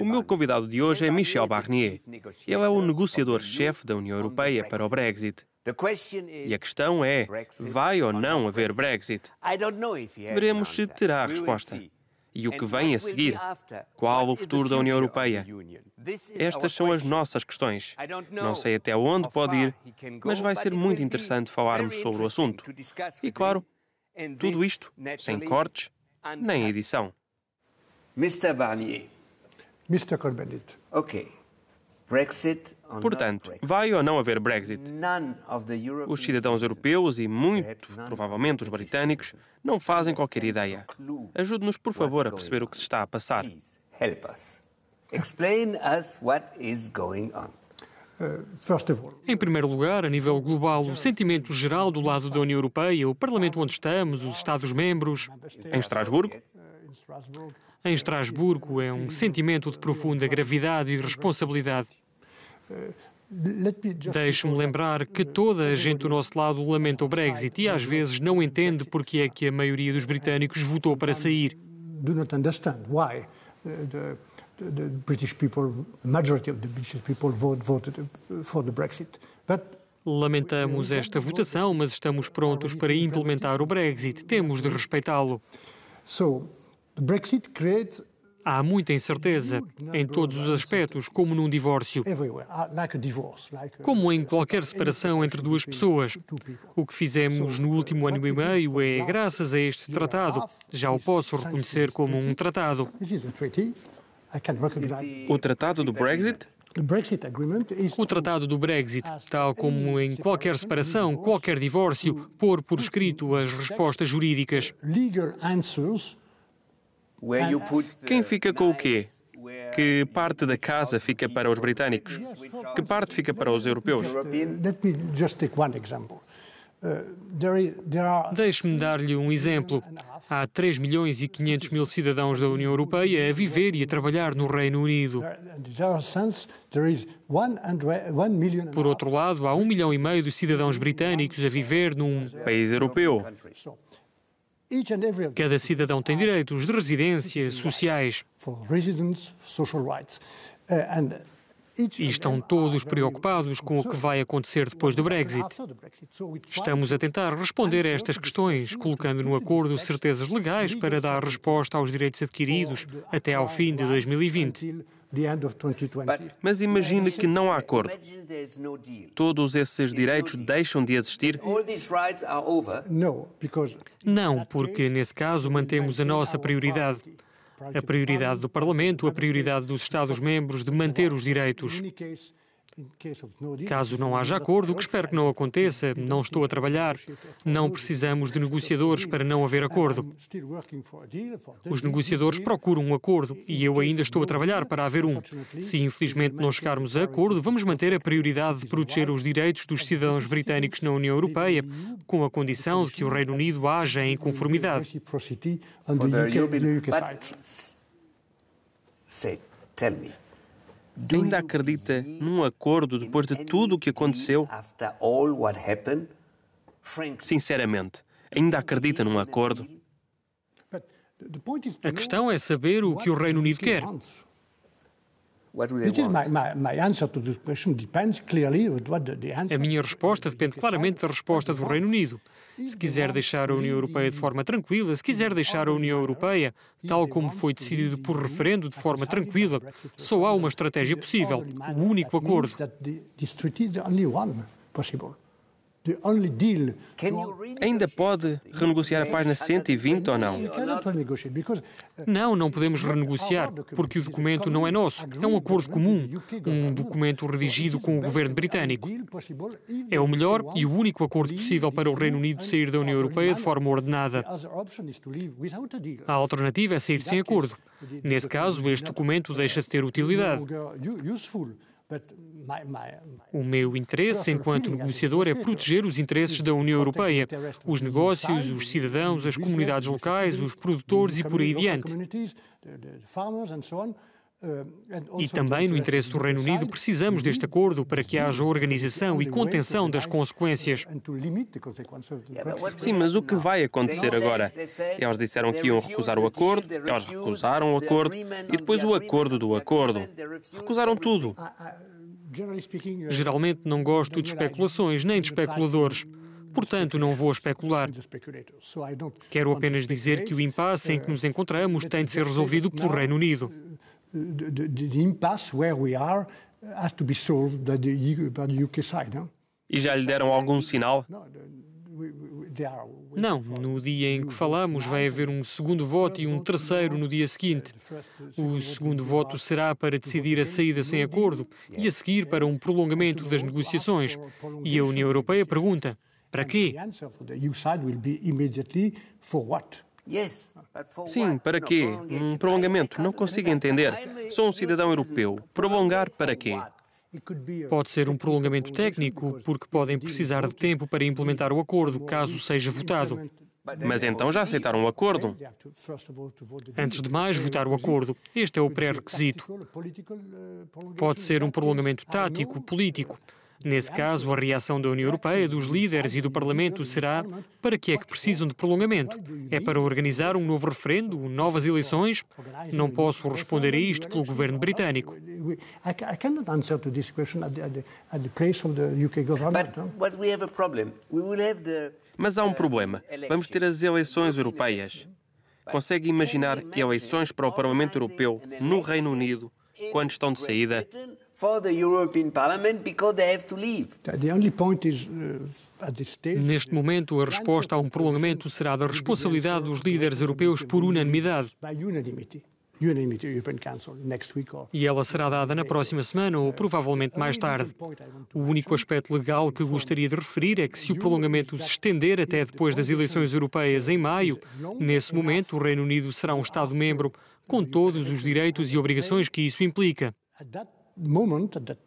O meu convidado de hoje é Michel Barnier. Ele é o negociador-chefe da União Europeia para o Brexit. E a questão é, vai ou não haver Brexit? Veremos se terá a resposta. E o que vem a seguir? Qual o futuro da União Europeia? Estas são as nossas questões. Não sei até onde pode ir, mas vai ser muito interessante falarmos sobre o assunto. E claro, tudo isto sem cortes nem edição. Mr. Barnier. Mr. Corbett. Okay. Brexit or Portanto, not Brexit? vai ou não haver Brexit? None of the European Os cidadãos europeus e, muito provavelmente, os britânicos não fazem qualquer ideia. Ajude-nos, por favor, a perceber o que se está a passar. Please help us. Explain us what is going on. First of all, Em primeiro lugar, a nível global, o sentimento geral do lado da União Europeia, o Parlamento onde estamos, os Estados-membros, Em Estrasburgo, in Strasbourg, em Estrasburgo, é um sentimento de profunda gravidade e responsabilidade. let me just Deixe-me lembrar que toda a gente do nosso lado lamenta o Brexit e às vezes não entende porque é que a maioria dos britânicos votou para sair. do not understand why the British people, the majority of the British people voted for the Brexit. But Lamentamos esta votação, mas estamos prontos para implementar o Brexit. Temos de respeitá-lo. so the Brexit creates Há muita incerteza em todos os aspectos, como num divórcio. everywhere, like a divorce, Como em qualquer separação entre duas pessoas. O que fizemos no último ano e meio é graças a este tratado. Já o posso reconhecer como um tratado. This is a treaty. I can recognize o tratado do Brexit, the Brexit agreement is O tratado do Brexit, tal como em qualquer separação, qualquer divórcio, pôr por escrito as respostas jurídicas. legal answers. Where you put the quem fica com o quê? where Que parte da casa fica para os britânicos? Que parte fica para os europeus? Let me just take one example. There are Deixe-me dar-lhe um exemplo. Há 3 milhões e 500 mil cidadãos da União Europeia a viver e a trabalhar no Reino Unido. there is 1 million. Por outro lado, há 1,5 milhão de cidadãos britânicos a viver num... País europeu. Each and every of them Cada cidadão tem direitos de residência, sociais. for residents, social rights, and each E estão todos preocupados com o que vai acontecer depois do Brexit. after the Brexit. So we try Estamos a tentar responder a estas questões, colocando no acordo certezas legais para dar resposta aos direitos adquiridos até ao fim de 2020. until the end of 2020. Mas imagine que não há acordo. imagine there is no deal. Todos esses direitos deixam de existir? All these rights are over. No, because Não, porque nesse caso mantemos a nossa prioridade. A prioridade do Parlamento, a prioridade dos Estados-membros de manter os direitos. in case of no deal, Caso não haja acordo, o que espero que não aconteça, não estou a trabalhar. Não precisamos de negociadores para não haver acordo. still working for a deal, for the Os negociadores procuram um acordo e eu ainda estou a trabalhar para haver um. Se infelizmente não chegarmos a acordo, vamos manter a prioridade de proteger os direitos dos cidadãos britânicos na União Europeia, com a condição de que o Reino Unido haja em conformidade. reciprocity on For the the UK, European, side. say, tell me. Ainda acredita num acordo depois de tudo o que aconteceu? After all what happened, frankly, Sinceramente, ainda acredita num acordo? But the point is to A questão é saber o que o Reino Unido quer. what do they It is want? my answer to this question depends clearly on what the answer. A minha resposta depende claramente da resposta do Reino Unido. Se quiser deixar a União Europeia de forma tranquila, se quiser deixar a União Europeia, tal como foi decidido por referendo, de forma tranquila, só há uma estratégia possível, o único acordo. That this treaty is the only one possible. The only deal. Can you read Ainda pode renegociar a página 120 ou não? We cannot renegotiate because Não, não podemos renegociar, porque o documento não é nosso. É um acordo comum, um documento redigido com o governo britânico. deal possible if É o melhor e o único acordo possível para o Reino Unido sair da União Europeia de forma ordenada. the other option is to leave without a deal. A alternativa é sair sem acordo. Nesse caso, este documento deixa de ter utilidade. Useful, but O meu interesse enquanto negociador é proteger os interesses da União Europeia, os negócios, os cidadãos, as comunidades locais, os produtores e por aí adiante. E também, no interesse do Reino Unido, precisamos deste acordo para que haja organização e contenção das consequências. Sim, mas o que vai acontecer agora? Eles disseram que iam recusar o acordo, eles recusaram o acordo e depois o acordo do acordo. Recusaram tudo. Geralmente não gosto de especulações, nem de especuladores. Portanto, não vou especular. Quero apenas dizer que o impasse em que nos encontramos tem de ser resolvido pelo Reino Unido. The impasse where we are has to be solved by the UK side. E já lhe deram algum sinal? Não, no dia em que falamos vai haver um segundo voto e um terceiro no dia seguinte. O segundo voto será para decidir a saída sem acordo e a seguir para um prolongamento das negociações. E a União Europeia pergunta, para quê? Sim, para quê? Um prolongamento? Não consigo entender. Sou um cidadão europeu. Prolongar para quê? Pode ser um prolongamento técnico, porque podem precisar de tempo para implementar o acordo, caso seja votado. Mas então já aceitaram o acordo? Antes de mais, votar o acordo. Este é o pré-requisito. Pode ser um prolongamento tático, político. Nesse caso, a reação da União Europeia, dos líderes e do Parlamento será: para que é que precisam de prolongamento? É para organizar um novo referendo, novas eleições? Não posso responder a isto pelo governo britânico. Mas há um problema. Vamos ter as eleições europeias. Consegue imaginar eleições para o Parlamento Europeu no Reino Unido quando estão de saída? Neste momento, a resposta a um prolongamento será da responsabilidade dos líderes europeus por unanimidade. E ela será dada na próxima semana ou provavelmente mais tarde. O único aspecto legal que gostaria de referir é que se o prolongamento se estender até depois das eleições europeias em maio, nesse momento o Reino Unido será um Estado-membro com todos os direitos e obrigações que isso implica. At that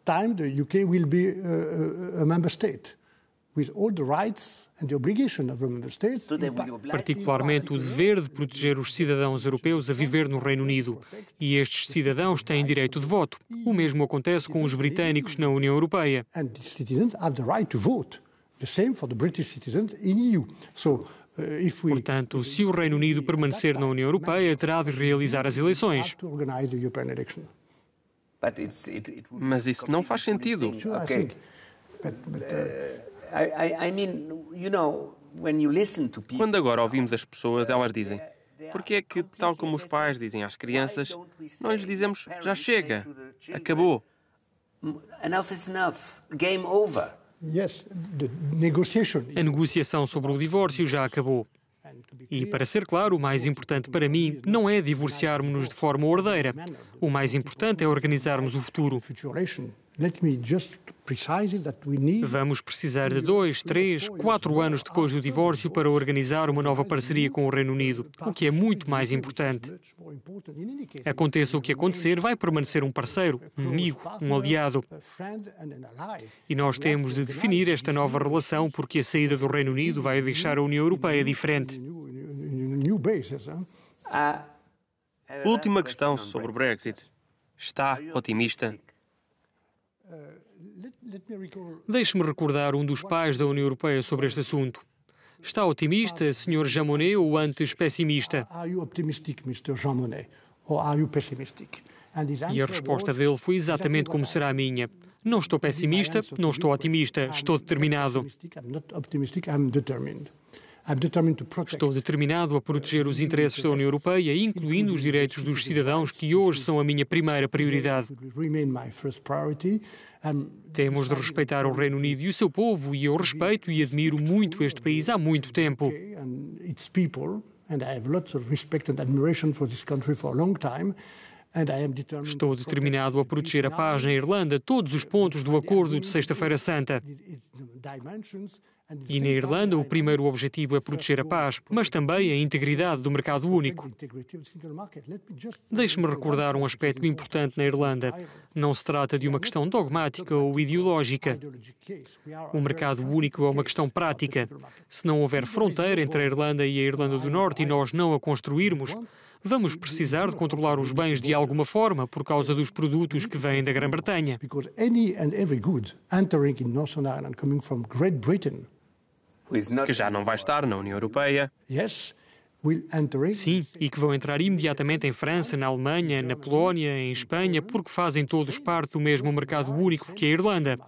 time, the UK will be a member state, with all the rights and the obligation of a member state. Particularmente o dever de proteger os cidadãos europeus a viver no Reino Unido. E estes cidadãos têm direito de voto. O mesmo acontece com os britânicos na União Europeia. And the citizens have the right to vote. The same for the British citizens in EU. Portanto, se o Reino Unido permanecer na União Europeia, terá de realizar as eleições. Mas isso não faz sentido. Quando agora ouvimos as pessoas, elas dizem: porque é que, tal como os pais dizem às crianças, não lhes dizemos já chega, acabou? Enough is enough. Game over. A negociação sobre o divórcio já acabou. E, para ser claro, o mais importante para mim não é divorciarmos-nos de forma ordeira. O mais importante é organizarmos o futuro. Vamos precisar de 2, 3, 4 anos depois do divórcio para organizar uma nova parceria com o Reino Unido, o que é muito mais importante. Aconteça o que acontecer, vai permanecer um parceiro, um amigo, um aliado. E nós temos de definir esta nova relação porque a saída do Reino Unido vai deixar a União Europeia diferente. Última questão sobre o Brexit. Está otimista? Deixe-me recordar um dos pais da União Europeia sobre este assunto. Está otimista, Sr. Jean Monnet, ou antes pessimista? E a resposta dele foi exatamente como será a minha. Não estou pessimista, não estou otimista, estou determinado. Estou determinado a proteger os interesses da União Europeia, incluindo os direitos dos cidadãos, que hoje são a minha primeira prioridade. Temos de respeitar o Reino Unido e o seu povo, e eu respeito e admiro muito este país há muito tempo. Estou determinado a proteger a paz na Irlanda, todos os pontos do acordo de Sexta-feira Santa. E na Irlanda, o primeiro objetivo é proteger a paz, mas também a integridade do mercado único. Deixe-me recordar um aspecto importante na Irlanda. Não se trata de uma questão dogmática ou ideológica. O mercado único é uma questão prática. Se não houver fronteira entre a Irlanda e a Irlanda do Norte e nós não a construirmos, Vamos precisar de controlar os bens de alguma forma por causa dos produtos que vêm da Grã-Bretanha. Because any and every good entering in Northern Ireland coming from Great Britain, que já não vai estar na União Europeia. yes, will enter in. Sim, e que vão entrar imediatamente em França, na Alemanha, na Polónia, em Espanha, porque fazem todos parte do mesmo mercado único que a Irlanda.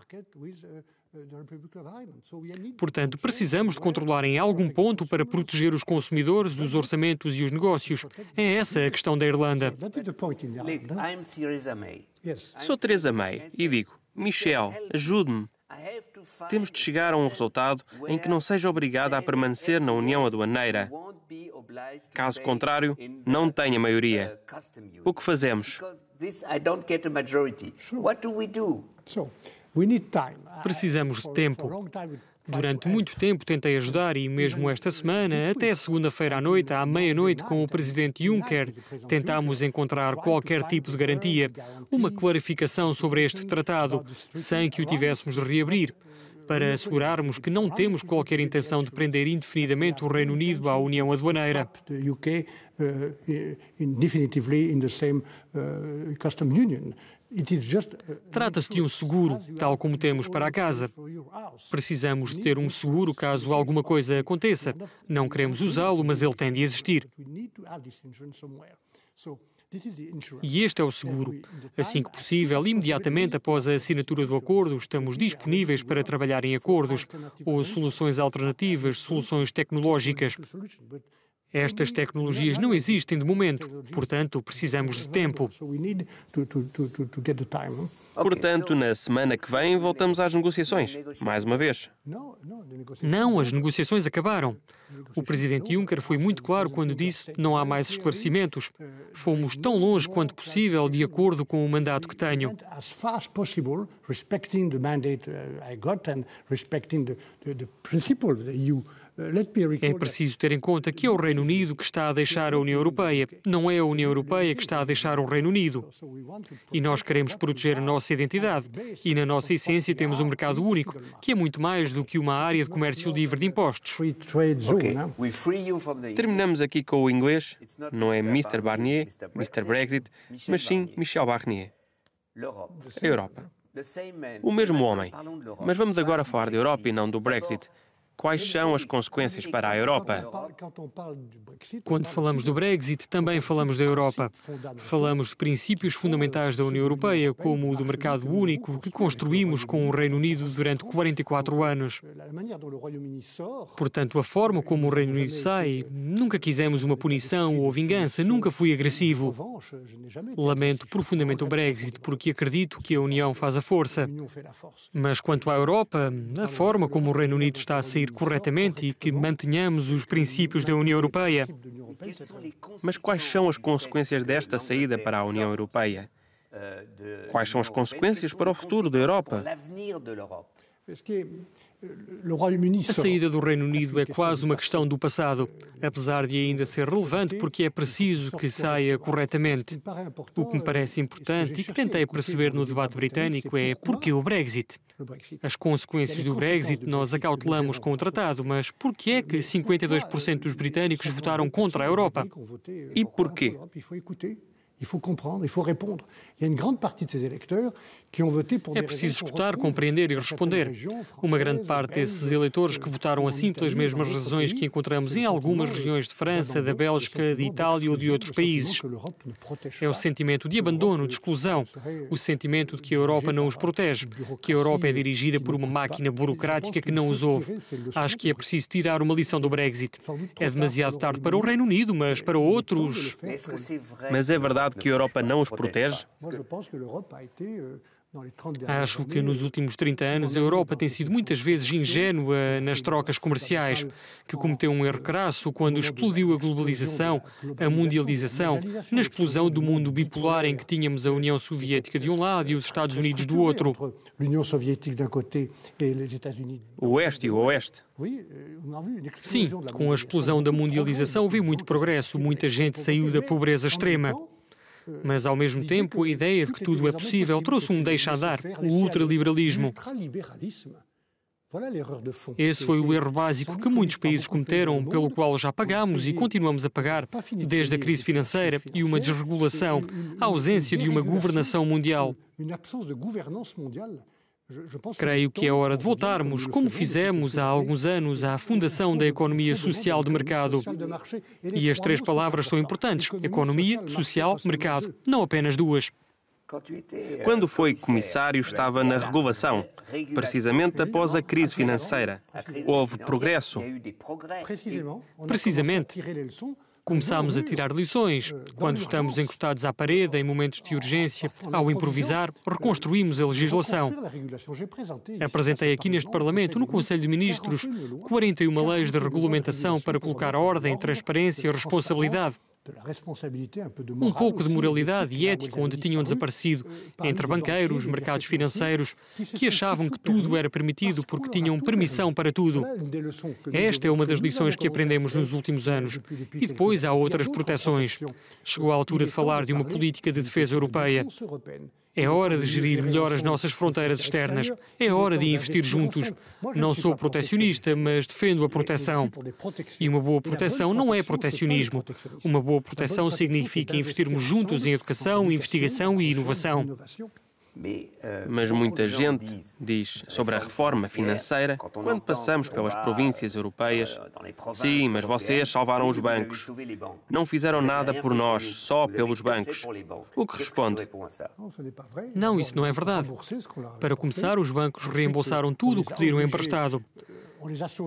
Portanto, precisamos de controlar em algum ponto para proteger os consumidores, os orçamentos e os negócios. É essa a questão da Irlanda. That is the point in Look, Ireland. I'm Theresa May. Yes. Sou Theresa May e digo, Michel, ajude-me. I have to find Temos de chegar a um resultado em que não seja obrigada a permanecer na União Aduaneira. won't be obliged to Caso pay contrário, in não tenha maioria. custom duty. O que fazemos? Because this I don't get a majority. What do we do? So, we need time. Precisamos de For tempo. a long time, we tried Durante to muito tempo tentei ajudar e mesmo esta semana, até segunda-feira à noite, à meia-noite, com o presidente Juncker, tentámos encontrar qualquer tipo de garantia, uma clarificação sobre este tratado, sem que o tivéssemos de reabrir, para assegurarmos que não temos qualquer intenção de prender indefinidamente o Reino Unido à União Aduaneira. the UK definitively in the same custom union. It is just Trata-se de um seguro, tal como temos para a casa. for your house. Precisamos de ter um seguro caso alguma coisa aconteça. Não queremos usá-lo, mas ele tem de existir. We need to add this insurance somewhere. So, this is the insurance. E este é o seguro. Assim que possível, imediatamente após a assinatura do acordo, estamos disponíveis para trabalhar em acordos ou soluções alternativas, soluções tecnológicas. Solution, but Estas tecnologias não existem de momento, portanto, precisamos de tempo. so we need to get the time. Portanto, na semana que vem, voltamos às negociações. Mais uma vez. No, the negotiation. Não, as negociações acabaram. O presidente Juncker foi muito claro quando disse não há mais esclarecimentos. Fomos tão longe quanto possível de acordo com o mandato que tenho. As far as possible, respecting the mandate I got and respecting the principle of the EU. Let me É recall that preciso ter em conta que é o Reino Unido que está a deixar a União Europeia, não é a União Europeia que está a deixar o Reino Unido. so we want to E nós queremos proteger a nossa identidade. E na nossa essência temos um mercado único, que é muito mais do que uma área de comércio livre de impostos. free trade zone. Okay, huh? we free you from the Terminamos aqui com o inglês. Não é Mr. Barnier, Mr. Brexit, mas sim Michel Barnier. l'Europe. A Europa. The same man. O mesmo homem. Parlons de l'Europe. Mas vamos agora falar da Europa e não do Brexit. Quais são as consequências para a Europa? Quand on parle du Brexit, Quando falamos do Brexit, também falamos da Europa. Falamos de princípios fundamentais da União Europeia, como o do mercado único, que construímos com o Reino Unido durante 44 anos. la manière dont le Royaume-Uni sort, Portanto, a forma como o Reino Unido sai, nunca quisemos uma punição ou vingança, nunca fui en agressivo. revanche, je n'ai jamais été Lamento profundamente o Brexit, porque acredito que a União faz a força. l'Union fait la force. Mas quanto à Europa, a forma como o Reino Unido está a sair corretamente e que mantenhamos os princípios da União Europeia. De l'Union européenne, Quelles sont les Mas quais são as consequências desta saída para a União Europeia? Quais são as consequências para o futuro da Europa? l'avenir de l'Europe? Parce que le Royaume-Uni A sort. saída do Reino Unido é quase uma questão do passado, apesar de ainda ser relevante porque é preciso que saia corretamente. O que me parece importante e que tentei perceber no debate britânico é porquê o Brexit. Le Brexit. As consequências do Brexit nós acautelamos com o tratado, mas porquê é que 52% dos britânicos votaram contra a Europa? E porquê? Il faut écouter, il faut comprendre, il faut répondre. Il y a une grande partie de ces électeurs qui ont voté pour É des preciso raisons qu'on escutar, retrouve compreender e dans responder. certaines régions Uma grande françaises, parte desses belges, eleitores que votaram assim pelas mesmas razões que encontramos em algumas regiões de França, da Bélgica, de Itália ou de outros países. É o sentimento de abandono, de exclusão, o sentimento de que a Europa não os protege, que a Europa é dirigida por uma máquina burocrática que não os ouve. Acho que é preciso tirar uma lição do Brexit. É demasiado tarde para o Reino Unido, mas para outros... Est-ce que c'est vrai? Mas é verdade que a Europa não os protege? Moi, je pense que l'Europe a été, dans les 30 dernières Acho que années, nos últimos 30 anos a Europa tem sido muitas vezes ingênua nas trocas comerciais, que cometeu um erro crasso quando explodiu a globalização, a mundialização, na explosão do mundo bipolar em que tínhamos a União Soviética de um lado e os Estados Unidos do outro. entre l'Union soviétique d'un côté et les États-Unis. O Oeste e o Oeste. Oui, on a vu une Sim, explosion de la com a explosão da mundialização veio muito progresso, muita gente saiu da pobreza extrema. Mas, ao mesmo tempo, a ideia de que tudo é possível trouxe um deixa-andar, o ultraliberalismo. Esse foi o erro básico que muitos países cometeram, pelo qual já pagamos e continuamos a pagar, desde a crise financeira e uma desregulação, a ausência de uma governação mundial. Creio que é hora de voltarmos, como fizemos há alguns anos, à fundação da economia social de mercado. E as três palavras são importantes: economia, social, mercado, não apenas duas. Quando foi comissário, estava na regulação, precisamente após a crise financeira. Houve progresso. Precisamente. Começámos a tirar lições. Quando estamos encostados à parede, em momentos de urgência, ao improvisar, reconstruímos a legislação. Apresentei aqui neste Parlamento, no Conselho de Ministros, 41 leis de regulamentação para colocar ordem, transparência e responsabilidade. Um pouco de moralidade e ética onde tinham desaparecido, entre banqueiros, mercados financeiros, que achavam que tudo era permitido porque tinham permissão para tudo. Esta é uma das lições que aprendemos nos últimos anos. E depois há outras proteções. Chegou a altura de falar de uma política de defesa europeia. É hora de gerir melhor as nossas fronteiras externas. É hora de investir juntos. Não sou protecionista, mas defendo a proteção. E uma boa proteção não é protecionismo. Uma boa proteção significa investirmos juntos em educação, investigação e inovação. Mas muita gente diz sobre a reforma financeira, quando passamos pelas províncias europeias: sim, mas vocês salvaram os bancos. Não fizeram nada por nós, só pelos bancos. O que responde? Não, isso não é verdade. Para começar, os bancos reembolsaram tudo o que pediram emprestado.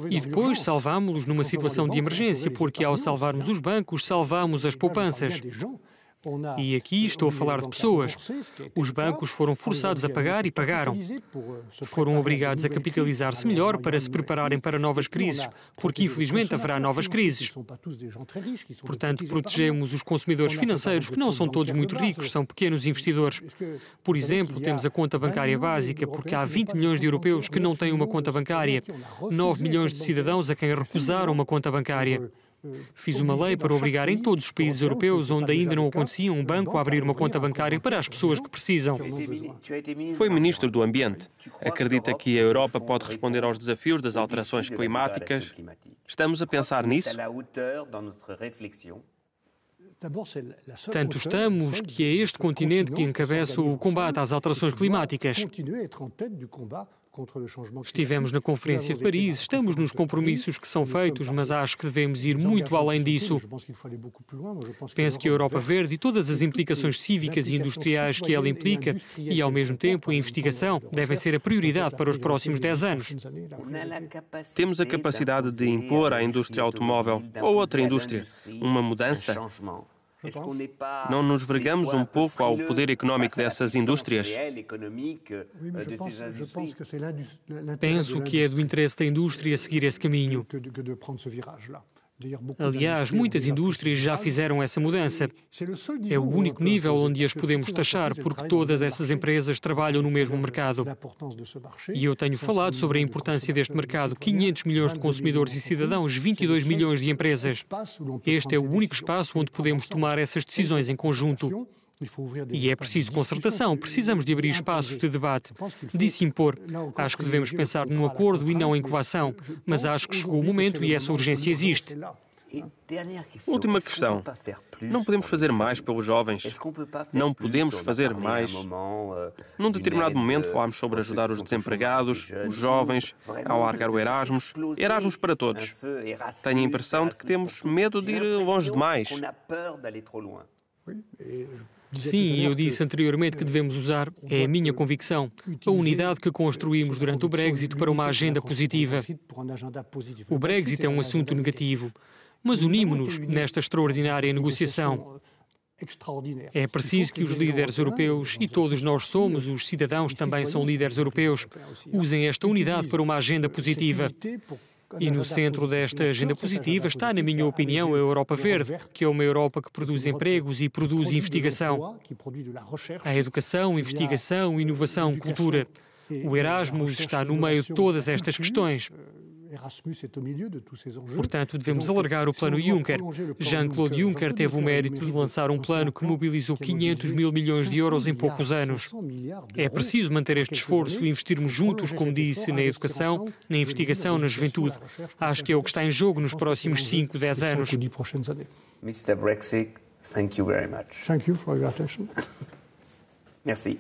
E depois salvámos-los numa situação de emergência, porque ao salvarmos os bancos, salvamos as poupanças. E aqui estou a falar de pessoas. Os bancos foram forçados a pagar e pagaram. Foram obrigados a capitalizar-se melhor para se prepararem para novas crises, porque infelizmente haverá novas crises. Portanto, protegemos os consumidores financeiros, que não são todos muito ricos, são pequenos investidores. Por exemplo, temos a conta bancária básica, porque há 20 milhões de europeus que não têm uma conta bancária, 9 milhões de cidadãos a quem recusaram uma conta bancária. Fiz uma lei para obrigar em todos os países europeus onde ainda não acontecia um banco a abrir uma conta bancária para as pessoas que precisam. Foi ministro do Ambiente. Acredita que a Europa pode responder aos desafios das alterações climáticas? Estamos a pensar nisso? Tanto estamos que é este continente que encabeça o combate às alterações climáticas. Estivemos na Conferência de Paris, estamos nos compromissos que são feitos, mas acho que devemos ir muito além disso. Penso que a Europa Verde e todas as implicações cívicas e industriais que ela implica, e ao mesmo tempo a investigação, devem ser a prioridade para os próximos 10 anos. Temos a capacidade de impor à indústria automóvel ou outra indústria uma mudança? Não nos vergamos um pouco ao poder económico dessas indústrias? Penso que é do interesse da indústria seguir esse caminho. Aliás, muitas indústrias já fizeram essa mudança. É o único nível onde as podemos taxar, porque todas essas empresas trabalham no mesmo mercado. E eu tenho falado sobre a importância deste mercado. 500 milhões de consumidores e cidadãos, 22 milhões de empresas. Este é o único espaço onde podemos tomar essas decisões em conjunto. E é preciso concertação, precisamos de abrir espaços de debate, de se impor. Acho que devemos pensar num acordo e não em coação, mas acho que chegou o momento e essa urgência existe. Última questão. Não podemos fazer mais pelos jovens? Não podemos fazer mais? Num determinado momento falámos sobre ajudar os desempregados, os jovens, alargar o Erasmus. Erasmus para todos. Tenho a impressão de que temos medo de ir longe demais. Sim, eu disse anteriormente que devemos usar, é a minha convicção, a unidade que construímos durante o Brexit para uma agenda positiva. O Brexit é um assunto negativo, mas unimos-nos nesta extraordinária negociação. É preciso que os líderes europeus, e todos nós somos, os cidadãos também são líderes europeus, usem esta unidade para uma agenda positiva. E no centro desta agenda positiva está, na minha opinião, a Europa Verde, que é uma Europa que produz empregos e produz investigação. A educação, investigação, inovação, cultura. O Erasmus está no meio de todas estas questões. Portanto, devemos alargar o plano Juncker. Jean-Claude Juncker teve o mérito de lançar um plano que mobilizou 500 mil milhões de euros em poucos anos. É preciso manter este esforço e investirmos juntos, como disse, na educação, na investigação, na juventude. Acho que é o que está em jogo nos próximos 5, 10 anos. Mr. Brexit, thank you very much. Thank you for your attention. Merci.